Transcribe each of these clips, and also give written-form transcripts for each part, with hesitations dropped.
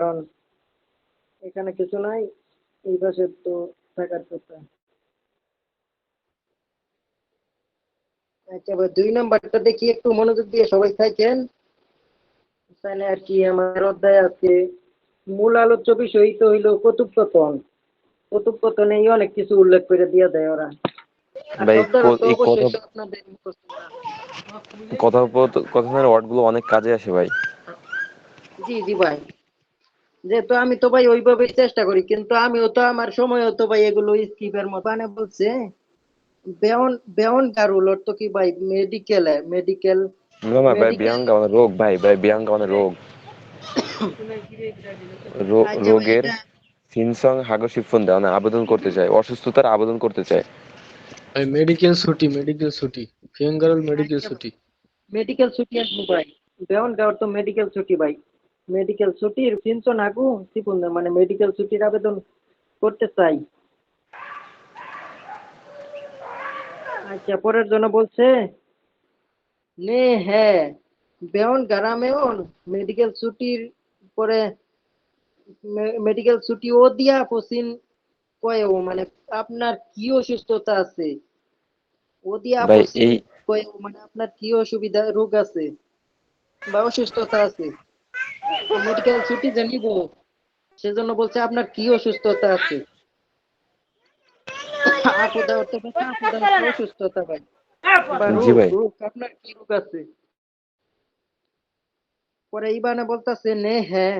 কারণ এখানে কিছু নাই, এই পাশে তো থাকার কথা। আচ্ছা ভাই, 2 নাম্বারটা দেখি একটু মনোযোগ দিয়ে সবাই থাকেন, তাহলে আর কি আমার অধ্যায় আছে। মূল আলোচ্য বিষয় তো হইলো কথোপকথন। কথোপকথনেই অনেক কিছু উল্লেখ করে দিয়ে দেয় ওরা। আর ভাই শব্দটা তো এই অবশ্যই তো আপনাদের মুখস্থ না। কথোপকথনের ওয়ার্ড গুলো অনেক কাজে আসে ভাই। জি জি ভাই, যেহেতু আমি তো ভাই ওইভাবেই চেষ্টা করি, কিন্তু আমিও তো আমার সময়ও তো ভাই এগুলো স্কিপের মতো মানে বলছে বেয়ন বেয়ন গারুল অর্থ কি ভাই? মেডিকেল মেডিকেল না না ভাই, মেডিকেল। বিয়াঙ্গা মানে রোগ ভাই, বিয়াঙ্গা মানে রোগ। আচ্ছা ভাই রোগের এটা সিনসং হাগশিফন দেওয়া মানে আবেদন করতে চায়, অসুস্থতার আবেদন করতে চায়। ভাই মেডিকেল ছুটি, মেডিকেল ছুটি, ফিঙ্গারল মেডিকেল আচ্ছা ছুটি। মেডিকেল ছুটি আসবো ভাই, বেয়ন গাওয়ার তো মেডিকেল ছুটি ভাই। মেডিকেল ছুটির সিনচন আগু সিপুন মানে মেডিকেল ছুটির আবেদন করতে চাই। আচ্ছা পরের জন্য বলছে নে হ্যাঁ বেয়ন গারামেয়ন মেডিকেল ছুটির পরে মেডিকেল ছুটি ও দিয়া পসিন কয়েও মানে আপনার কি অসুস্থতা আছে? ও দিয়া ভাই পসিন এই কয়েও মানে আপনার কি অসুবিধা রোগ আছে বা অসুস্থতা আছে, মেডিকেল ছুটি জানিব, সেজন্য বলছে আপনার কি অসুস্থতা আছে। আপদা অর্থ বলছে আপদা অর্থ অসুস্থতা ভাই, বা জি রোগ ভাই। রোগ আপনার কি রোগ আছে। পরে ইবানে বলতাছে নে হ্যাঁ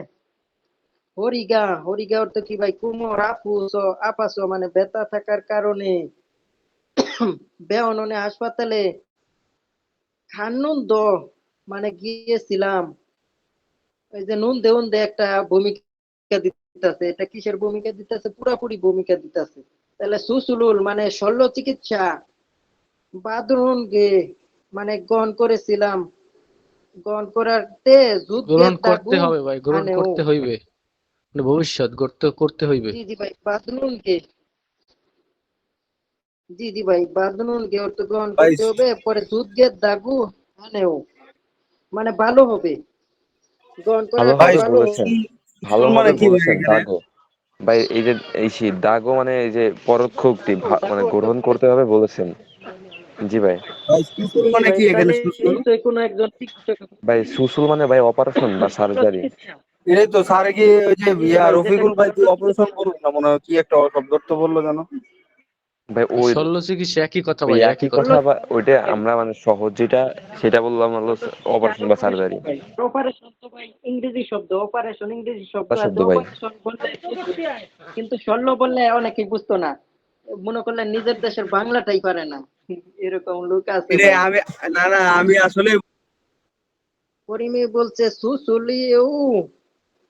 হরিগা, হরিগা অর্থ কি ভাই? কুমোর আপুস আপাস মানে ব্যথা থাকার কারণে বেয়ননে হাসপাতালে খান্নুন দ মানে গিয়েছিলাম। ওই যে নুন দেউন দে একটা ভূমিকা দিতেছে, এটা কিসের ভূমিকা দিতেছে? পুরাপুরি ভূমিকা দিতেছে। তাহলে সুসুলুল মানে শল্য চিকিৎসা, বাদরুন গে মানে গ্রহণ করেছিলাম, গ্রহণ করাতে গ্রহণ যুদ্ধের করতে দাগু হবে ভাই, গ্রহণ আনেও। করতে হইবে, মানে ভবিষ্যৎ গড়তে করতে হইবে। জি জি ভাই বাদরুন গে, জি জি ভাই বাদরুন গে অর্থ গ্রহণ ভাই করতে হবে, পরে যুদ্ধের দাগু আনেও মানে ভালো হবে, গ্রহণ ভালো করার পর ভাই হবে ভালো বলেছেন, হবে। সুসুল ভালো মানে হবে কি ভাই বলেছেন এখানে? দাগো। ভাই এই যে এই শীত দাগো মানে এই যে পরোক্ষ উক্তি, দাগু মানে অর্থ গ্রহণ করে। করতে হবে বলেছেন। জি ভাই। ভাই সুসুল জি জি মানে ভাই, কি এখানে তাহলে সুসুল? নিশ্চয়ই কোনো একজন চিকিৎসক ভাই সুসুল মানে ভাই অপারেশন বা শল্য সার্জারি। চিকিৎসা। এই তো স্যার কি ওই যে জি জি ভাই রফিকুল যেটাকে ভাই শল্য তুই অপারেশন চিকিৎসা করুক বলে। না, মনে হয় কি একটা শব্দ তো বললো জানো? ভাই ওই শল্য চিকিৎসা একই কথা ওই ভাই, একই একই কথা। শল্য কথা, বা চিকিৎসা ওইটা ভাই, আমরা মানে সহজ যেটা সেটা বললাম হলো শল্য চিকিৎসা আর অপারেশন বা অপারেশন সার্জারি। ভাই। অপারেশন তো ভাই ইংরেজি শব্দ, অপারেশন ইংরেজি শব্দ আছে, শব্দ ভাই। অপারেশন বললে বুঝবে, কিন্তু শল্য বললে অনেকেই বুঝতো না, মনে করলেন নিজের দেশের বাংলাটাই পারে না, এরকম লোক আছে এরে ভাই। আমি, না না আমি আসলে করিমি বলছে সুসুলিউ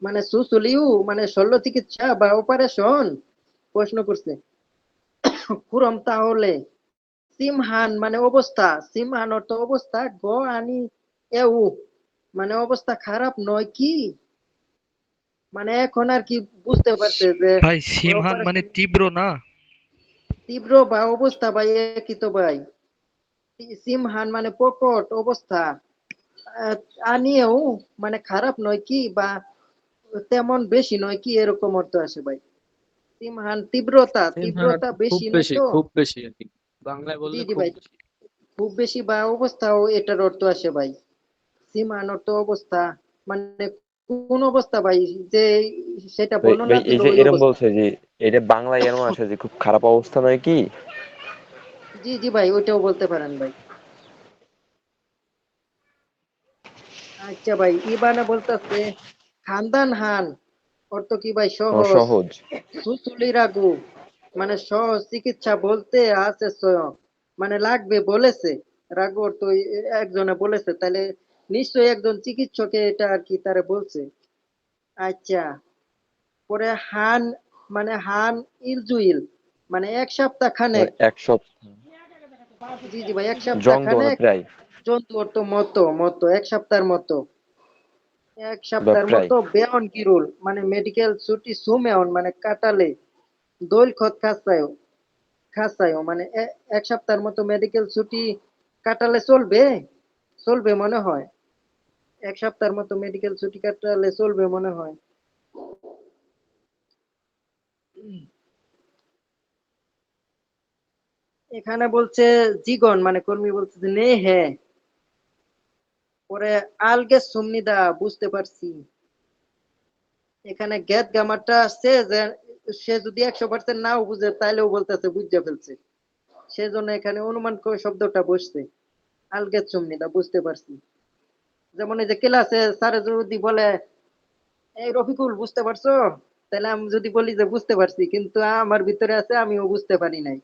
মানে সুসুলিউ মানে শল্য চিকিৎসা বা অপারেশন প্রশ্ন করছে। কুরম তাহলে সিমহান মানে অবস্থা, সিমহান অর্থ অবস্থা, গ আনি এউ মানে অবস্থা খারাপ নয় কি, মানে এখন আর কি বুঝতে পারছে যে ভাই সিমহান মানে অপারেশন তীব্র না? তীব্র বা অবস্থা ভাই একই তো ভাই। সিমহান মানে প্রকট অবস্থা, আহ, আনিয়েও মানে খারাপ নয় কি বা তেমন বেশি নয় কি, এরকম অর্থ আসে ভাই। সিমহান তীব্রতা, সিনহার তীব্রতা অর্থ খুব বেশি নয় বেশি, তো। খুব বেশি আর কি, বাংলায় জি বললে জি খুব ভাই, বেশি। খুব বেশি বা অবস্থাও এটার অর্থ আসে ভাই। সীমান অর্থ অবস্থা, মানে কোন অবস্থা ভাই, যে সেটা ভাই বর্ণনা ভাই এই দিল যে ওই এরম অবস্থা। বলছে যে এটা বাংলায় এরম আছে যে খুব খারাপ অবস্থা নয় কি। জি জি ভাই ওইটাও বলতে পারেন ভাই। আচ্ছা ভাই ইবানা বলতেছে খানদান হান অর্থ কি ভাই? সহজ। সহজ। সুসুলি রাগু মানে সহজ চিকিৎসা বলতে আছে স্বয়ং মানে লাগবে বলেছে, রাগু অর্থ একজনে বলেছে, তাহলে নিশ্চয়ই একজন চিকিৎসকে এটা আর কি তারে বলছে। আচ্ছা পরে হান মানে হান ইলজুইল মানে এক সপ্তাহ মানে খানেক। এক সপ্তাহ। জি জি ভাই এক সপ্তাহ জঙ্গ মানে খানেক। প্রায় জন্তু অর্থ মতো মতো এক সপ্তাহের মতো, এক বা সপ্তাহের প্রায়। মতো বেয়ন কিরুল মানে মেডিকেল ছুটি সুমেয়ন মানে কাটালে, দৈল খত খাসায় খাসায় মানে এক সপ্তাহের মতো মেডিকেল ছুটি কাটালে চলবে, চলবে মনে হয়, এক সপ্তাহের মতো মেডিকেল ছুটি কাটালে চলবে মনে হয়। এখানে বলছে জীগন মানে কর্মী বলছে যে নে হ্যাঁ, পরে আলগে সুমনিদা বুঝতে পারছি। এখানে গেট গামারটা আসছে যে সে যদি 100% নাও বুঝে তাইলেও বলতেছে বুঝতে ফেলছে, সেজন্য এখানে অনুমান করে শব্দটা বসছে। আলগে সুমনিদা বুঝতে পারছি। যেমন এই যে ক্লাসে স্যার যদি বলে এই রফিকুল বুঝতে পারছো, তাহলে আমি যদি বলি যে বুঝতে পারছি কিন্তু আমার ভিতরে আছে আমিও বুঝতে পারি নাই,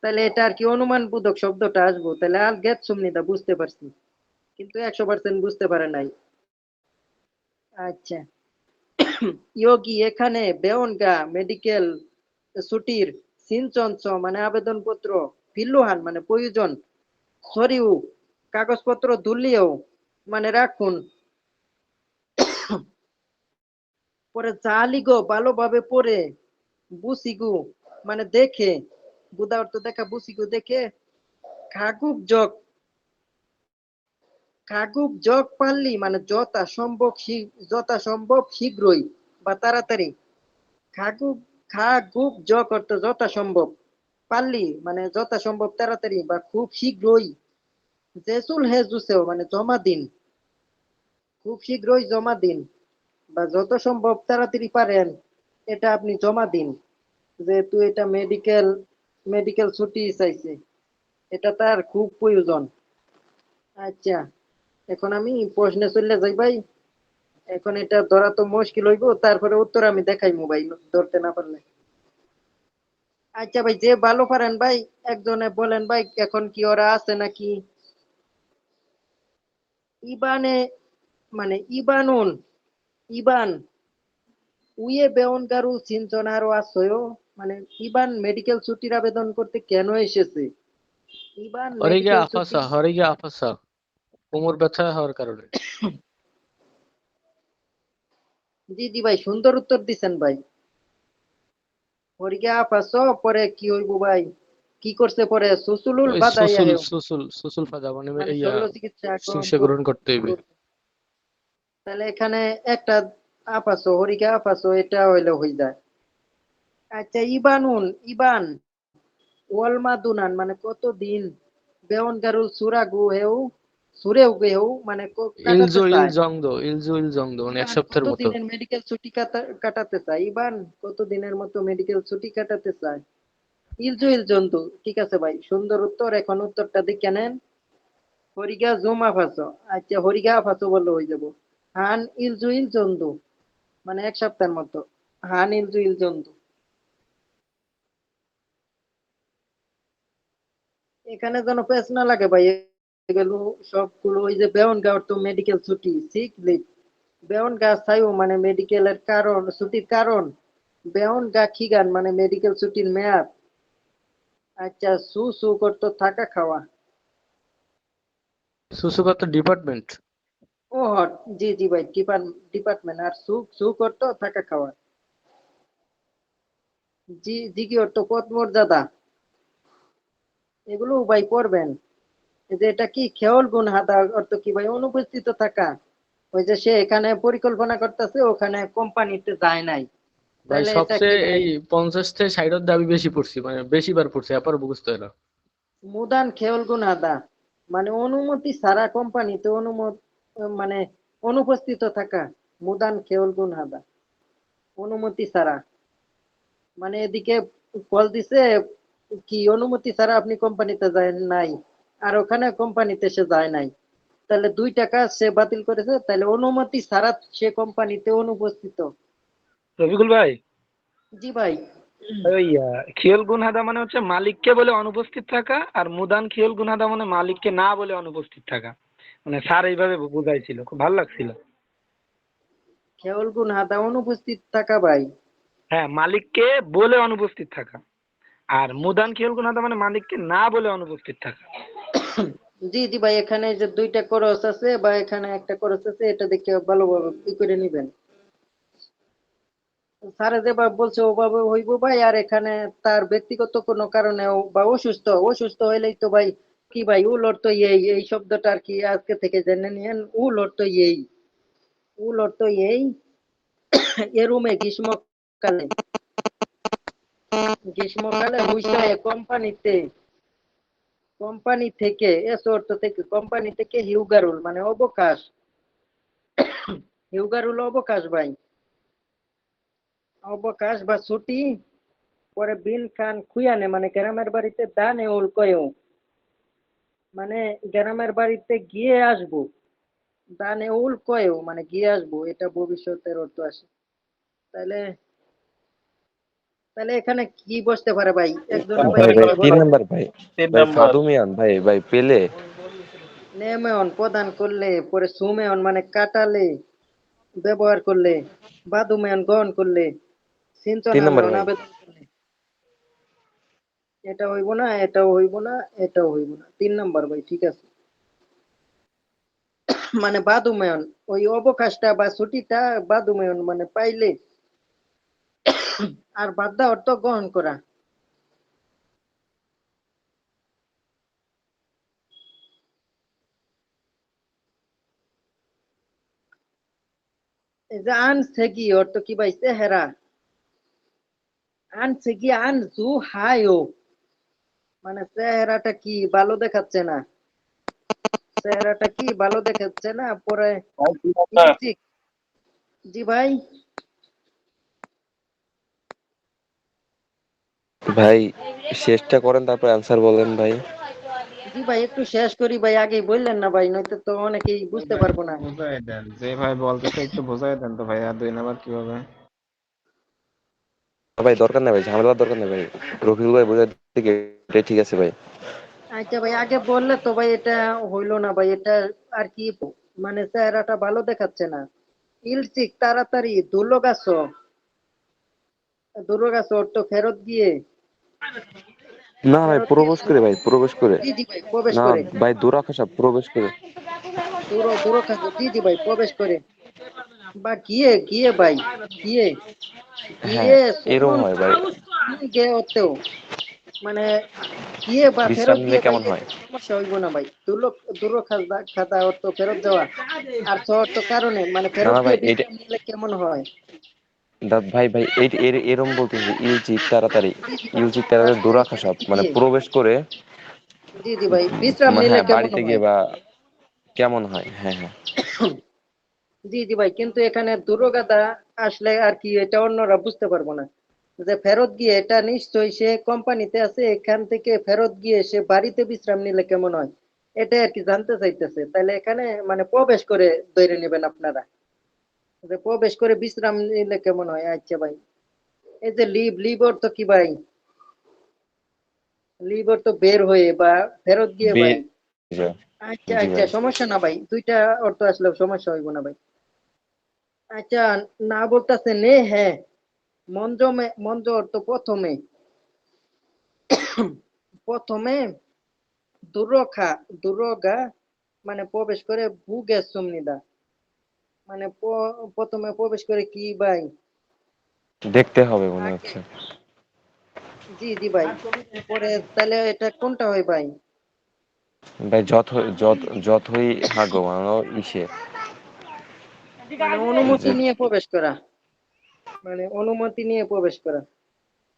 তাহলে এটা আর কি অনুমান বোধক শব্দটা আসবো, তাহলে আল গেট সুমনিদা বুঝতে পারছি কিন্তু 100% বুঝতে পারে নাই। আচ্ছা, ইয়োগি এখানে বেওনগা মেডিকেল ছুটির সিনচঞ্চ মানে আবেদনপত্র, ফিল্লুহান মানে প্রয়োজন, সরিউ কাগজপত্র দুলিয়েও মানে রাখুন, পরে জালিগো ভালোভাবে পড়ে, বুসিগু মানে দেখে, বুদা অর্থ দেখা, বুসিগু দেখে, খাগুব জগ, খাগুব জগ পারলি মানে যথা সম্ভব শীঘ্রই বা তাড়াতাড়ি, খাগুব খাগুব জগ অর্থ যথাসম্ভব, পারলি মানে যথাসম্ভব তাড়াতাড়ি বা খুব শীঘ্রই, জেসুল হেজুসেও মানে জমা দিন, খুব শীঘ্রই জমা দিন বা যত সম্ভব তাড়াতাড়ি পারেন এটা আপনি জমা দিন, যেহেতু এটা মেডিকেল মেডিকেল ছুটি চাইছে, এটা তার খুব প্রয়োজন। আচ্ছা, এখন আমি প্রশ্নে চলে যাই ভাই। এখন এটা ধরা তো মুশকিল হইব, তারপরে উত্তর আমি দেখাইমু ভাই ধরতে না পারলে। আচ্ছা ভাই, যে ভালো পারেন ভাই একজনে বলেন ভাই এখন কি ওরা আছে নাকি। ইবানে মানে ইবানুন, ইবান উইয়ে বেউন গারু সিনচনারো আসয়ো, মানে ইবান মেডিকেল ছুটির আবেদন করতে কেন এসেছে। ইবান হরিগে মেডিকেল ছুটি, আফাসা, হরিগে আফাসা, কোমর ব্যথা হওয়ার কারণে। জি জি ভাই, সুন্দর উত্তর দিছেন ভাই। হরিগে আপাস, পরে কি হইব ভাই, কি করছে পরে সুসুলুল ওই বাদাইয়া সুসুল হেউ সুসুল সুসুল ফাজা মানে মানে ইয়া শল্য চিকিৎসা চিকিৎসা গ্রহণ করতে হইবে। তাহলে এখানে একটা আপাসো, হরিকে আপাসো এটা হইলে হয়ে যায়। আচ্ছা, ইবানুন ইবান ওয়ালমাদুনান মানে কতদিন, বেউন গারুল সুরাগু হেউ সুরেউ হেউ মানে কাটাতে ইলজো ইল চায়। জংদো, ইলজো ইল জংদো মানে এক ইবান সপ্তাহের মতো। কতদিনের মেডিকেল ছুটি কাটাতে চায়, ইবান কতদিনের মতো মেডিকেল ছুটি কাটাতে চায়। ইলজুইল জন্তু, ঠিক আছে ভাই, সুন্দর উত্তর। এখন উত্তরটা দেখে নেন। হরিগা জুমা ফাসো, আচ্ছা হরিগা ফাসো বললে হয়ে যাব। হান ইলজুইল জন্তু মানে 1 সপ্তাহের মতো, হান ইলজুইল জন্তু। এখানে যেন পেছ না লাগে ভাই, এগুলো সবগুলো ওই যে বেউন গাওয়ার তো মেডিকেল ছুটি সিক লিভ, বেউন গা সাইও মানে মেডিকেলের কারণ ছুটির কারণ, বেউন গা খিগান মানে মেডিকেল ছুটির মেয়াদ। আচ্ছা, সু সু করতো থাকা খাওয়া। সুসুকা তো ডিপার্টমেন্ট। ও হট, জি জি ভাই, ডিপার্টমেন্ট, আর সু সু করতো থাকা খাওয়া। জি জি কি অর্থ পদ মর্যাদা, এগুলো ভাই পড়বেন। এই যে এটা কি খেয়াল গুণ হাদা অর্থ কি ভাই, অনুপস্থিত থাকা। ওই যে সে এখানে পরিকল্পনা করতেছে ওখানে কোম্পানিতে যায় নাই, ভাই তাহলে এটা কি সবচেয়ে ভাই। এই 50 থেকে 60 দাবি বেশি পড়ছি, মানে বেশিবার পড়ছি, এরপর বুঝতে হয় না। মুদান খেয়াল গুণ হাদা মানে অনুমতি ছাড়া কোম্পানিতে মানে অনুপস্থিত থাকা, মুদান খেয়াল গুণ হাদা অনুমতি ছাড়া, মানে এদিকে কল দিছে কি অনুমতি ছাড়া আপনি কোম্পানিতে যায় নাই, আর ওখানে কোম্পানিতে সে যায় নাই, তাহলে 2 টাকা সে বাতিল করেছে, তাহলে অনুমতি ছাড়া সে কোম্পানিতে অনুপস্থিত। রফিকুল ভাই, জি ভাই। ওই খিয়ল গুনহাদা মানে হচ্ছে মালিককে বলে অনুপস্থিত থাকা, আর মুদান খিয়ল গুনহাদা মানে মালিককে না বলে অনুপস্থিত থাকা। মানে স্যার এইভাবে বুঝাইছিল, খুব ভালো লাগছিল। খেয়াল গুণ হাদা অনুপস্থিত থাকা ভাই। হ্যাঁ, মালিককে বলে অনুপস্থিত থাকা, আর মুদান খিয়ল গুনহাদা মানে মালিককে না বলে অনুপস্থিত থাকা। জি জি ভাই, এখানে যে 2টা খরচ আছে বা এখানে একটা খরচ আছে, এটা দেখে ভালোভাবে ই করে নিবেন। স্যারে যেভাবে বলছে ওভাবে হইব ভাই, আর এখানে তার ব্যক্তিগত কোনো কারণে বা অসুস্থ অসুস্থ হইলেই তো ভাই কি ভাই, উল অর্থ এই শব্দটা আর কি আজকে থেকে জেনে নিয়েন। উল অর্থ উল অর্থ এ রুমে গ্রীষ্মকালে গ্রীষ্মকালে হইছে কোম্পানি থেকে এসর্ত থেকে কোম্পানি থেকে হিউগারুল মানে অবকাশ হিউগারুল অবকাশ ভাই অবকাশ বা ছুটি পরে বিন খান খুয়ানে মানে গ্রামের বাড়িতে দানে ওল কয়েও মানে গ্রামের বাড়িতে গিয়ে আসবো দানে উল কয়েও মানে গিয়ে আসবো এটা ভবিষ্যতের অর্থ আসে তাহলে তাহলে এখানে কি বসতে পারে ভাই একজনে ভাই ভাই ভাই দেখে 3 বলেন নাম্বার ভাই। তিন ভাই নাম্বার। ফাদুমিয়ান ভাই ভাই পেলে। নেমেয়ন প্রদান করলে পরে সুমেয়ন মানে কাটালে ব্যবহার করলে বাদুমেয়ন গ্রহণ করলে 3 নাম্বার সিঞ্চনামেয়ন ভাই। আবেদন করলে এটা হইব না এটাও হইব না এটাও হইব না 3 নাম্বার ভাই ঠিক আছে মানে বাদুমেয়ন ওই অবকাশটা বা ছুটিটা বাদুমেয়ন মানে পাইলে আর বাধ্যা অর্থ গ্রহণ করা এই যে আনছে কি অর্থ কি ভাই চেহারা আনছে কি আনজু হায়ো মানে চেহারাটা কি ভালো দেখাচ্ছে না চেহারাটা কি ভালো দেখাচ্ছে না পরে ইলচিক জি ভাই ভাই শেষটা করেন তারপর অ্যান্সার বলেন ভাই। জি ভাই একটু শেষ করি ভাই আগেই বললেন না ভাই নয়তো তো অনেকেই বুঝতে পারবো না বুঝাই দেন যে ভাই বলতেছে একটু বুঝাই দেন তো ভাই, আর 2 নাম্বার কিভাবে? ভাই দরকার নেই ভাই, ঝামেলার দরকার নেই ভাই। রফিকুল ভাই বোঝাতে এটাই ঠিক আছে ভাই। আচ্ছা ভাই আগে বললে তো ভাই এটা হইলো না ভাই এটা আর কি মানে চেহারাটা ভালো দেখাচ্ছে না ইলচিক তাড়াতাড়ি দুর্গাছ অর্থ ফেরত গিয়ে না ভাই ফেরত গিয়ে প্রবেশ করে ভাই, প্রবেশ করে। জি জি ভাই প্রবেশ না করে ভাই দুরাকাশা প্রবেশ করে। দূরখাস জি জি ভাই প্রবেশ করে বা গিয়ে গিয়ে ভাই গিয়ে হ্যাঁ গিয়ে এরকম সুমন হয় ভাই। গে অর্থেও মানে গিয়ে বা বিশ্রাম ফেরত নিলে গিয়ে ভাই কেমন হয়? এটা সমস্যা হইব না ভাই খাতা অর্থ ফেরত দেওয়া আর ছ অর্থ কারণে মানে না ফেরত না ভাই গিয়ে এইটা বিশ্রাম নিলে কেমন হয় ভাই ভাই এরম বলতেছি ইলচিক তাড়াতাড়ি। জি জি ভাই ইলচিক তাড়াতাড়ি তাড়াতাড়ি দুরাকাশা ফেরত মানে গিয়ে প্রবেশ করে। জি জি ভাই বিশ্রাম নিলে হ্যাঁ কেমন বাড়িতে হয় গিয়ে বা কেমন হয়, হ্যাঁ হ্যাঁ। জি জি ভাই কিন্তু এখানে দুর্গাদা আসলে আর কি এটা অন্যরা বুঝতে পারবো না যে ফেরত গিয়ে এটা নিশ্চয়ই সে কোম্পানিতে আছে এখান থেকে ফেরত গিয়ে সে বাড়িতে বিশ্রাম নিলে কেমন হয় এটা আর কি জানতে চাইতেছে তাহলে এখানে মানে প্রবেশ করে ধরে নেবেন আপনারা যে প্রবেশ করে বিশ্রাম নিলে কেমন হয় আচ্ছা ভাই এই যে লিভ অর্থ কি ভাই লিভ অর্থ বের হয়ে বা ফেরত গিয়ে ভাই বের যায়। আচ্ছা জি আচ্ছা ভাই। সমস্যা না ভাই দুইটা অর্থ আসলে সমস্যা হইব না ভাই আচ্ছা না বলতেছে নে হ্যাঁ মঞ্জ অর্থ প্রথমে প্রথমে দুর্গা মানে প্রবেশ করে ভুগে সুমনিদা মানে প্রথমে প্রবেশ করে কি ভাই দেখতে হবে মনে আগে হচ্ছে। জি জি ভাই পরে তাহলে এটা কোনটা হয় ভাই ভাই যতই হাগো মানে ইসে মানে অনুমতি যে নিয়ে প্রবেশ করা মানে অনুমতি নিয়ে প্রবেশ করা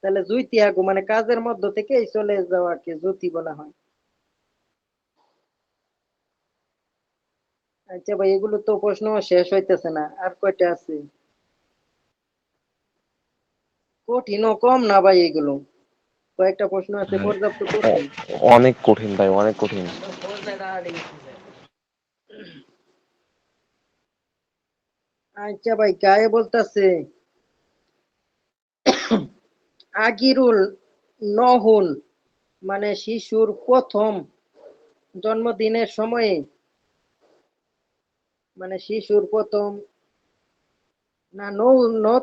তাহলে জুইতি আগু মানে কাজের মধ্য থেকে চলে যাওয়াকে জ্যোতি বলা হয় আচ্ছা ভাই এগুলো তো প্রশ্ন শেষ হইতেছে না আর কয়টা আছে কঠিনও কম না ভাই এগুলো কয়েকটা প্রশ্ন আছে পর্যাপ্ত কঠিন অনেক কঠিন ভাই, অনেক কঠিন। আচ্ছা ভাই গায়ে বলতেছে আগিরুল নহুন মানে শিশুর প্রথম জন্মদিনের সময়ে মানে শিশুর প্রথম না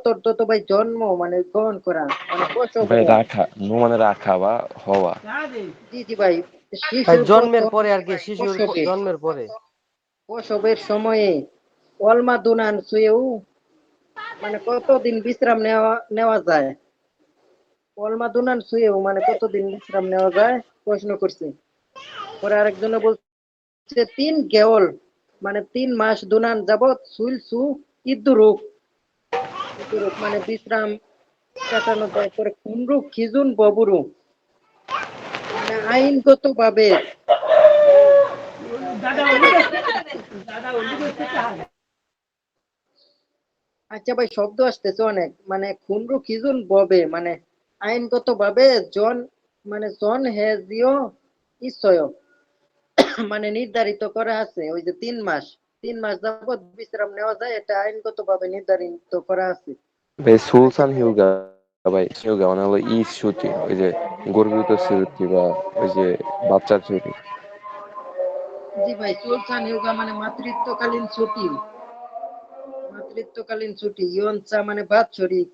তোর তো ভাই জন্ম মানে গ্রহণ করা মানে প্রসব ভাই হওয়া রাখা, নো মানে রাখা বা হওয়া। জি জি ভাই ভাই শিশুর জন্মের প্রথম পরে আর কি, শিশুর প্রসবের জন্মের পরে। প্রসবের সময়ে অলমা দুনান শুয়েও মানে কতদিন বিশ্রাম নেওয়া নেওয়া যায় অলমা দুনান শুয়েও মানে কতদিন বিশ্রাম নেওয়া যায় প্রশ্ন করছি পরে আরেকজনে বলছে 3 গেওল মানে 3 মাস দুনান যাবত সুইল সু ইদ্দুরুক মানে বিশ্রাম কাটানো যায়। পরে খুনরু খিজুন ববুরু মানে আইনগত ভাবে আচ্ছা ভাই শব্দ আসতেছে অনেক মানে খুনরু খিজুন ববে মানে আইনগত ভাবে জন মানে জন হেজিও ইসয় মানে নির্ধারিত করা আছে ওই যে 3 মাস 3 মাস যাবত বিশ্রাম নেওয়া যায় এটা আইনগত ভাবে নির্ধারিত করা আছে। ভাই আচ্ছা সুলতান ভাই হিউগা, ভাই হিউগা মানে হলো ই ছুটি, ওই যে গর্ভিত ছুটি বা ওই যে বাচ্চার ছুটি। জি ভাই সুলতান ইয়োগা মানে মাতৃত্বকালীন ছুটি, মাতৃত্বকালীন ছুটি ইয়নচা মানে বাৎসরিক,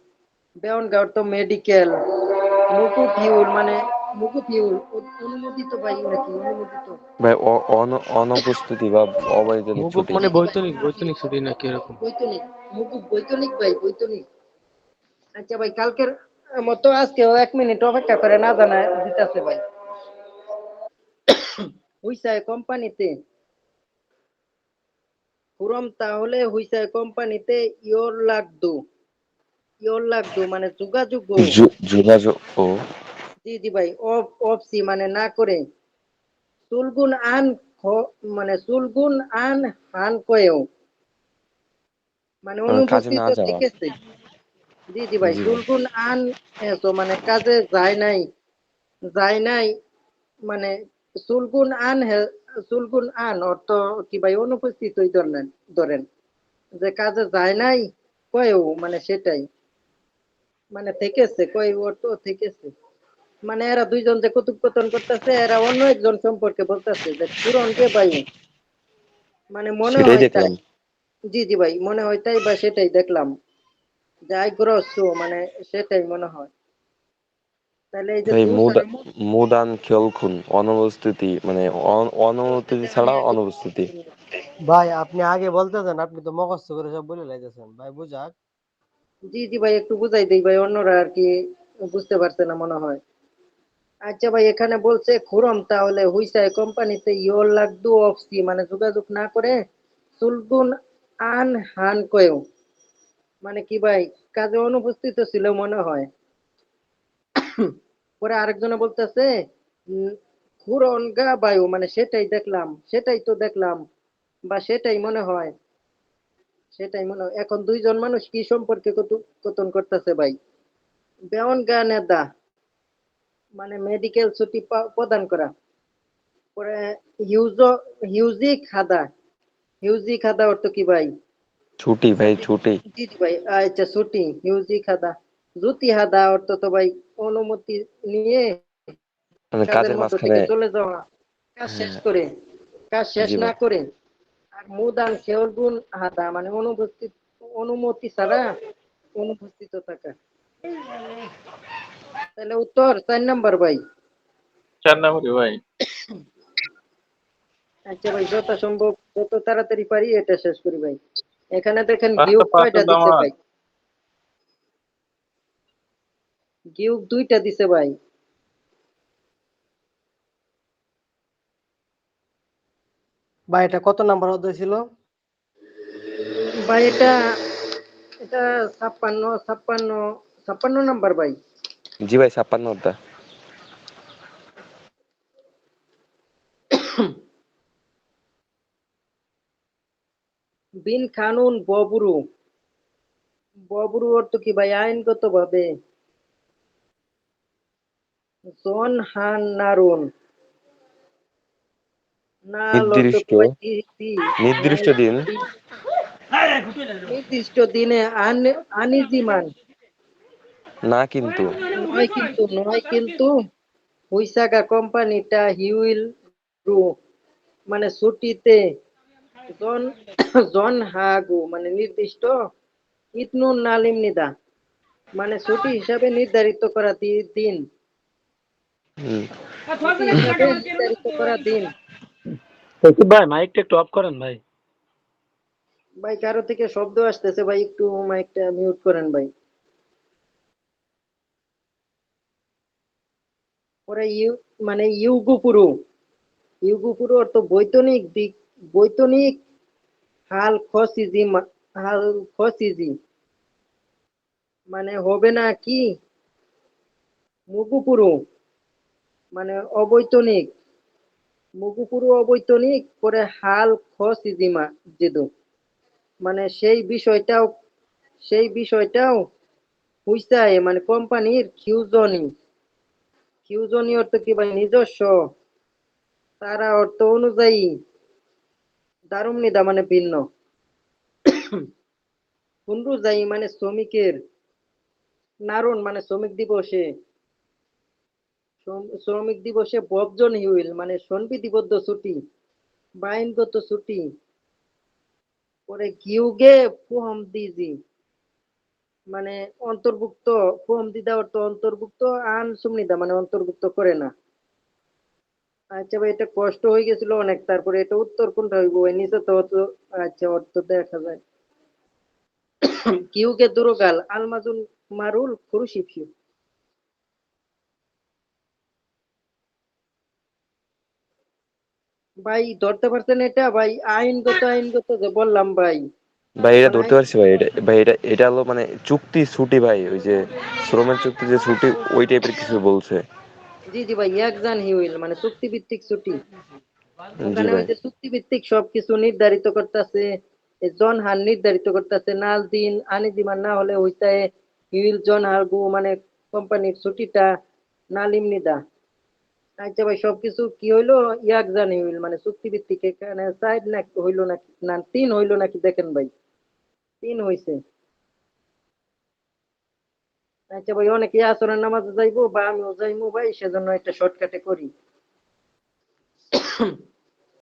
বেয়নগা অর্থ মেডিকেল, মুকুফিউল মানে মুকুফিউল অনুমোদিত ভাই নাকি অনুমোদিত। ভাই অনুপস্থিতি বা অবৈতনিক মুকুব ছুটি। মানে বৈতনিক বৈতনিক ছুটি নাকি এরকম? বৈতনিক মুকুব বৈতনিক ভাই বৈতনিক। আচ্ছা ভাই কালকের মতো আজকেও 1 মিনিট অপেক্ষা করে না জানা দিতেছে ভাই। হুইসায় কোম্পানিতে পুরম তাহলে হুইসায় কোম্পানিতে ইয়োর লাগদো মানে যোগাযোগ। যোগাযোগ ও জি জি ভাই অফ অফ সি মানে না করে সুলগুন আন মানে সুলগুন আন হান কয়েও মানে কাজে অনুপস্থিত না যাওয়া। থেকেছে। জি জি ভাই জি ভাই। সুলগুন আন তো মানে কাজে যায় নাই, যায় নাই মানে সুলগুন আন সুলগুন আন অর্থ কি ভাই অনুপস্থিত ওই ধরেন ধরেন যে কাজে যায় নাই কয়েও মানে সেটাই মানে থেকেছে কয় অর্থ থেকেছে মানে এরা দুইজন যে কথোপকথন করতেছে এরা অন্য একজন সম্পর্কে বলতেছে যে পুরন কে ভাই মানে মনে সেটাই হয় তাই। দেখলাম। জি জি ভাই মনে হয় তাই বা সেটাই দেখলাম যে আগ্রহ মানে সেটাই মনে হয়। তাহলে এই যে ভাই দু সারামত মুদান খেলখুন অনুপস্থিতি মানে অনুপস্থিতি ছাড়া অনুপস্থিতি। ভাই আপনি আগে বলতেছেন, আপনি তো মুখস্থ করে সব বলে লাইতেছেন ভাই, বুঝাক। জি জি ভাই একটু বুঝাই দিই ভাই অন্যরা আর কি বুঝতে পারছে না মনে হয়। আচ্ছা ভাই এখানে বলছে খুরম তাহলে হুইসাই কোম্পানিতে ইয়োর লাগদু অফসি মানে যোগাযোগ না করে সুলগুন আন হান কয়েও মানে কি ভাই কাজে অনুপস্থিত ছিল মনে হয়। পরে আরেকজনে বলতেছে খুরন গা বায়ু মানে সেটাই দেখলাম সেটাই তো দেখলাম বা সেটাই মনে হয়, সেটাই মনে হয়। এখন দুইজন মানুষ কি সম্পর্কে কথন করতেছে ভাই। বেয়ন গা নেদা মানে মেডিকেল ছুটি প্রদান করা। পরে হিউজ হিউজি খাদা, হিউজি খাদা অর্থ কি ভাই। ছুটি ভাই ছুটি। জি জি ভাই আচ্ছা ছুটি হিউজি খাদা। জুতি হাদা অর্থ তো ভাই অনুমতি নিয়ে মানে কাজের কাজের মধ্য মাঝখানে। থেকে চলে যাওয়া, কাজ শেষ হ্যাঁ। করে, কাজ শেষ জি না ভাই। করে। আর মুদান খেলগুন হাদা মানে অনুপস্থিত অনুমতি ছাড়া অনুপস্থিত থাকা। তাহলে উত্তর 4 নাম্বার ভাই। 4 নম্বরে ভাই। আচ্ছা ভাই যথাসম্ভব যত তাড়াতাড়ি পারি এটা শেষ করি ভাই। এখানে দেখেন পাঁচটা গিউক পাঁচটা কয়টা তো দিছে আমার। ভাই, গিউক 2টা দিছে ভাই। ভাই এটা কত নাম্বার অধ্যায় ছিল? ভাই এটা এটা 56 নাম্বার ভাই। জি ভাই 56টা। বিন কানুন ববুরু, ববুরু অর্থ কি ভাই আইনগত ভাবে। জন হান নারুন নাল অর্থ নির্দিষ্ট কি ভাই নির্দিষ্ট দিন। নির্দিষ্ট দিনে আনিজিমান না কিন্তু। নয় কিন্তু হুইসাগা কোম্পানিটা হিউইল রু মানে ছুটিতে জন জন হাগু মানে নির্দিষ্ট ইতনুন নালিম নিদা মানে ছুটি হিসাবে নির্ধারিত করা দিন, হুম। ছুটি হিসাবে নির্ধারিত করা দিন। ভাই মাইকটা একটু অফ করেন ভাই। ভাই কারো থেকে শব্দ আসতেছে ভাই একটু মাইকটা মিউট করেন ভাই। পরে মানে ইউগুপুরু, ইউগুপুরু অর্থ বৈতনিক দিক, বৈতনিক হাল খসিজি হাল খসিজি মানে হবে না কি মুগুপুরু মানে অবৈতনিক মুগুপুরু অবৈতনিক করে হাল সিজিমা জেদু মানে সেই বিষয়টাও হুইসায় মানে কোম্পানির কিউজনি অর্থ কি ভাই নিজস্ব তারা অর্থ অনুযায়ী দারুমনিদা মানে ভিন্ন পুনরুযায়ী মানে শ্রমিকের নারণ মানে শ্রমিক দিবসে ববজন হিউইল মানে সংবিধিবদ্ধ ছুটি বা আইনগত ছুটি পরে গিউগে ফুহম দিজি মানে অন্তর্ভুক্ত ফুহম দিদা অর্থ অন্তর্ভুক্ত আন সুমনিদা মানে অন্তর্ভুক্ত করে না। আচ্ছা ভাই এটা কষ্ট হয়ে গেছিল অনেক, তারপরে এটা উত্তর কোনটা হইব ওই নিচে তো অত আচ্ছা অর্থ দেখা যায়। কিউগে দুরগাল আলমাজুন মারুল খুরুশিফিউ। ভাই ধরতে পারছেন এটা ভাই আইনগত যে বললাম ভাই ভাই এটা মানে ধরতে পারছি ভাই, এটা হলো মানে চুক্তি ছুটি ভাই, ওই যে শ্রমের চুক্তি যে ছুটি ওই টাইপের কিছু বলছে। জি জি ভাই একজান হিউইল মানে চুক্তিভিত্তিক ছুটি। জি ওখানে ওই ভাই। যে চুক্তিভিত্তিক সবকিছু নির্ধারিত করতেছে, জন হার নির্ধারিত করতেছে, নাল দিন আনি দিমান না হলে হইতায় হিউইল জন হার গু মানে কোম্পানির ছুটিটা নালিম নিদা। আচ্ছা ভাই সবকিছু কি হইলো একজান হিউইল মানে চুক্তিভিত্তিক। এখানে সাইড না হইলো নাকি না তিন হইলো নাকি দেখেন ভাই, তিন হইছে। আচ্ছা ভাই অনেকে আসরের নামাজে যাইবো বা আমিও যাইবো ভাই, সেজন্য একটা শর্টকাটে করি।